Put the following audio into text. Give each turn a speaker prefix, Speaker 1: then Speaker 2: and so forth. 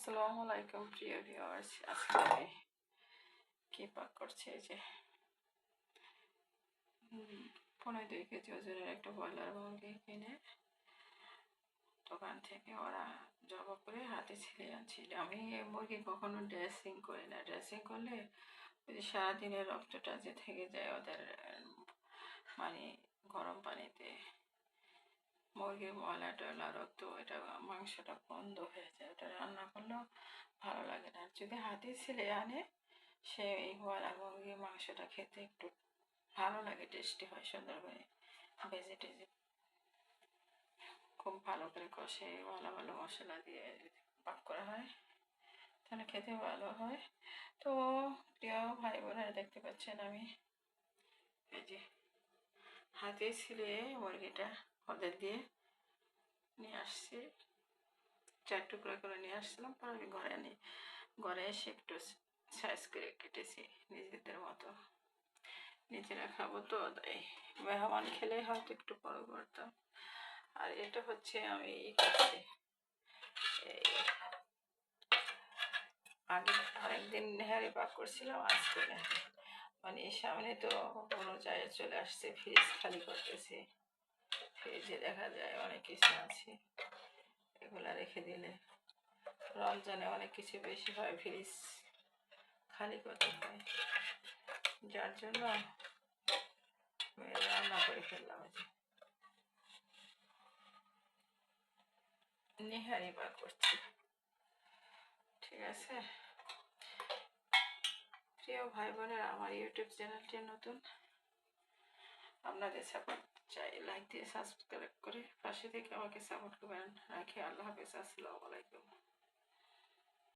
Speaker 1: আসসালামু আলাইকুম প্রিয় ভিউয়ার্স। আজকে আমি কি পাক করছি, এই যে 2.5 কেজি ওজনের একটা ব্রয়লার মুরগি কিনে দোকান থেকে ওরা জবাই করে হাতে ছিলে আনছি। আমি মুরগি কখনো ড্রেসিং করি না। ড্রেসিং করলে ওই যে সারাদিনের রক্তটা যে থেকে যায় ওদের, মানে গরম পানিতে মুরগির ময়লা টয়লা রক্ত, এটা মাংসটা বন্ধ হয়ে যায়, ওটা রান্না করলেও ভালো লাগে না। যদি হাতে ছিলে আনে সে এই ময়লা মুরগির মাংসটা খেতে একটু ভালো লাগে, টেস্টি হয়, সুন্দর করে ভেজে টেজে খুব ভালো করে কষে ভালো ভালো মশলা দিয়ে পাক করা হয়, তাহলে খেতে ভালো হয়। তো প্রিয় ভাই বোনেরা, দেখতে পাচ্ছেন আমি এই যে হাতে ছিলে মুরগিটা ওদের দিয়ে নিয়ে আসছি, 4 টুকরা করে নিয়ে আসছিলাম। পরে আমি ঘরে এসে একটু সাইজ করে কেটেছি নিজেদের মতো। নিজেরা খাবো তো, তাই মেহমান খেলে হয়তো একটু বড় করতাম। আর এটা হচ্ছে আমি করছি, এই আগে আরেকদিন নেহারি পাক করছিলাম, আজকে মানে সামনে তো কোনো জায়গায় চলে আসছে, ফ্রিজ খালি করতেছি। ফ্রিজে দেখা যায় অনেক কিছু আছে, এগুলা রেখে দিলে রমজানে অনেক কিছু বেশি হয়, ফ্রিজ খালি করতে হয়, যার জন্য রান্না করে ফেললাম। নেহারি পাক করছি, ঠিক আছে। প্রিয় ভাই বোনেরা, আমার ইউটিউব চ্যানেলটি নতুন, আপনাদের সাপোর্ট চাই। লাইক দিয়ে সাবস্ক্রাইব করে পাশে থেকে আমাকে সাপোর্ট করবেন। রাখি, আল্লাহ হাফেজ, আসসালামু আলাইকুম।